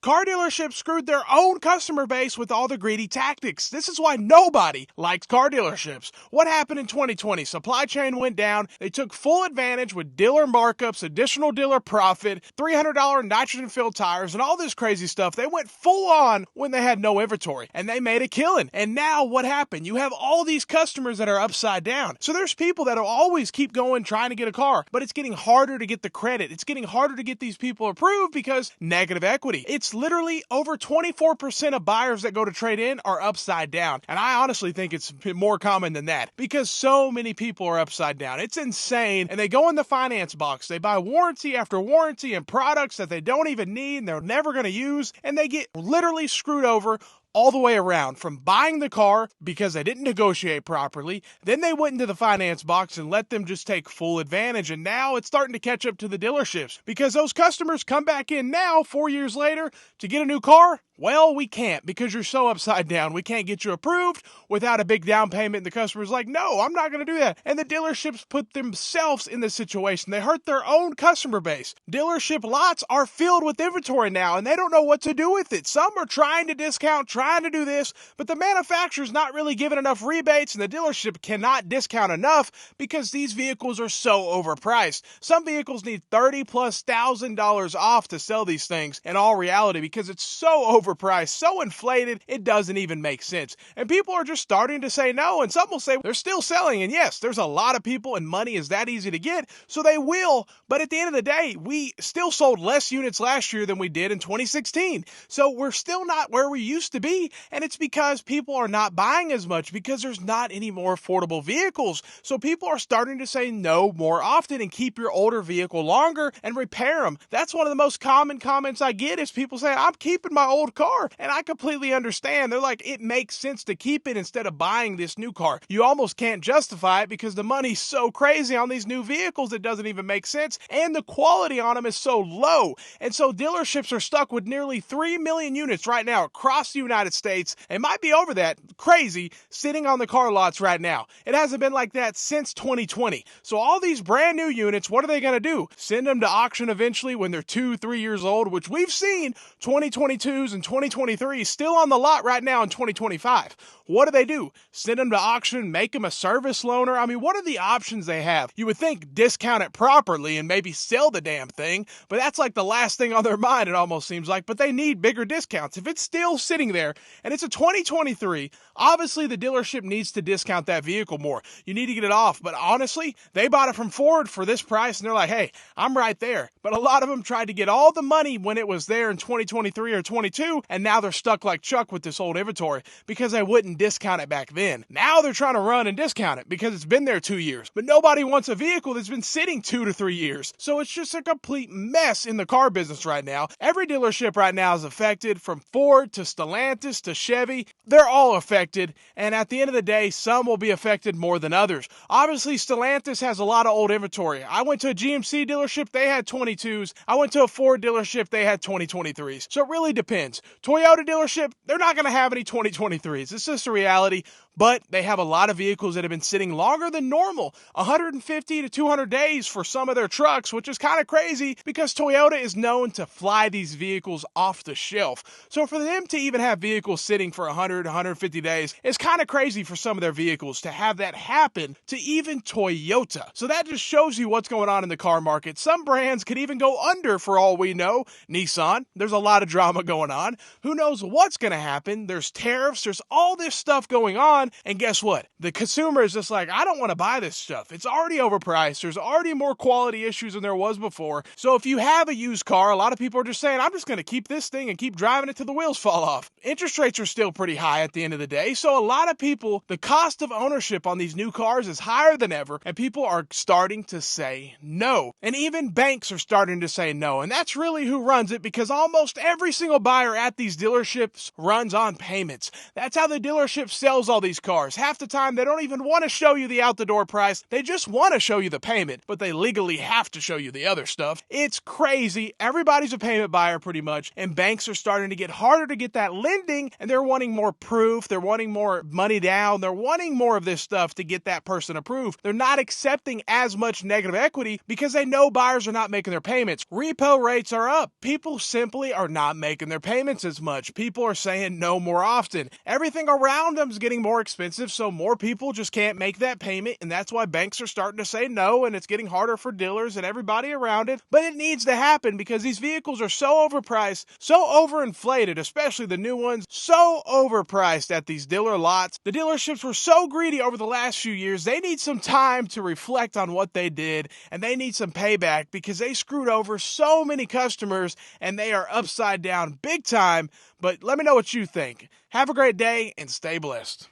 Car dealerships screwed their own customer base with all the greedy tactics. This is why nobody likes car dealerships. What happened in 2020? Supply chain went down. They took full advantage with dealer markups, additional dealer profit, $300 nitrogen-filled tires, and all this crazy stuff. They went full on when they had no inventory, and they made a killing. And now what happened? You have all these customers that are upside down. So there's people that will always keep going trying to get a car, but it's getting harder to get the credit. It's getting harder to get these people approved because negative equity. It's literally over 24% of buyers that go to trade in are upside down. And I honestly think it's more common than that because so many people are upside down. It's insane. And they go in the finance box. They buy warranty after warranty and products that they don't even need and they're never going to use. And they get literally screwed over all the way around, from buying the car because they didn't negotiate properly, then they went into the finance box and let them just take full advantage, and now it's starting to catch up to the dealerships because those customers come back in now 4 years later to get a new car. Well, we can't because you're so upside down. We can't get you approved without a big down payment. And the customer's like, no, I'm not going to do that. And the dealerships put themselves in this situation. They hurt their own customer base. Dealership lots are filled with inventory now, and they don't know what to do with it. Some are trying to discount, trying to do this, but the manufacturer's not really giving enough rebates, and the dealership cannot discount enough because these vehicles are so overpriced. Some vehicles need $30,000+ off to sell these things in all reality because it's so overpriced, so inflated, it doesn't even make sense. And people are just starting to say no, and some will say they're still selling, and yes, there's a lot of people and money is that easy to get, so they will, but at the end of the day, we still sold less units last year than we did in 2016. So we're still not where we used to be, and it's because people are not buying as much because there's not any more affordable vehicles. So people are starting to say no more often and keep your older vehicle longer and repair them. That's one of the most common comments I get is people saying, I'm keeping my old car, and I completely understand. They're like, it makes sense to keep it instead of buying this new car. You almost can't justify it because the money's so crazy on these new vehicles it doesn't even make sense, and the quality on them is so low. And so dealerships are stuck with nearly 3 million units right now across the United States. It might be over that, crazy, sitting on the car lots right now. It hasn't been like that since 2020. So all these brand new units, what are they going to do? Send them to auction eventually when they're 2-3 years old, which we've seen 2022s and 2023 still on the lot right now in 2025. What do? Send them to auction, make them a service loaner? I mean, what are the options they have? You would think discount it properly and maybe sell the damn thing, but that's like the last thing on their mind, it almost seems like. But they need bigger discounts. If it's still sitting there and it's a 2023, obviously the dealership needs to discount that vehicle more. You need to get it off. But honestly, they bought it from Ford for this price and they're like, hey, I'm right there. But a lot of them tried to get all the money when it was there in 2023 or 22, and now they're stuck like Chuck with this old inventory because they wouldn't discount it back then. Now they're trying to run and discount it because it's been there 2 years. But nobody wants a vehicle that's been sitting 2 to 3 years. So it's just a complete mess in the car business right now. Every dealership right now is affected, from Ford to Stellantis to Chevy. They're all affected, and at the end of the day, some will be affected more than others. Obviously, Stellantis has a lot of old inventory. I went to a GMC dealership, they had 22s. I went to a Ford dealership, they had 2023s. So it really depends. Toyota dealership, they're not going to have any 2023s. It's just a reality. But they have a lot of vehicles that have been sitting longer than normal, 150 to 200 days for some of their trucks, which is kind of crazy because Toyota is known to fly these vehicles off the shelf. So for them to even have vehicles sitting for 100, 150 days, it's kind of crazy for some of their vehicles to have that happen to even Toyota. So that just shows you what's going on in the car market. Some brands could even go under for all we know. Nissan, there's a lot of drama going on. Who knows what's going to happen? There's tariffs, there's all this stuff going on. And guess what? The consumer is just like, I don't want to buy this stuff. It's already overpriced. There's already more quality issues than there was before. So if you have a used car, a lot of people are just saying, I'm just going to keep this thing and keep driving it till the wheels fall off. Interest rates are still pretty high at the end of the day. So a lot of people, the cost of ownership on these new cars is higher than ever, and people are starting to say no. And even banks are starting to say no. And that's really who runs it, because almost every single buyer at these dealerships runs on payments. That's how the dealership sells all these these cars. Half the time, they don't even want to show you the out-the-door price. They just want to show you the payment, but they legally have to show you the other stuff. It's crazy. Everybody's a payment buyer pretty much, and banks are starting to get harder to get that lending, and they're wanting more proof. They're wanting more money down. They're wanting more of this stuff to get that person approved. They're not accepting as much negative equity because they know buyers are not making their payments. Repo rates are up. People simply are not making their payments as much. People are saying no more often. Everything around them is getting more expensive, so more people just can't make that payment, and that's why banks are starting to say no, and it's getting harder for dealers and everybody around it. But it needs to happen because these vehicles are so overpriced, so overinflated, especially the new ones, so overpriced at these dealer lots. The dealerships were so greedy over the last few years, they need some time to reflect on what they did, and they need some payback because they screwed over so many customers, and they are upside down big time. But let me know what you think. Have a great day and stay blessed.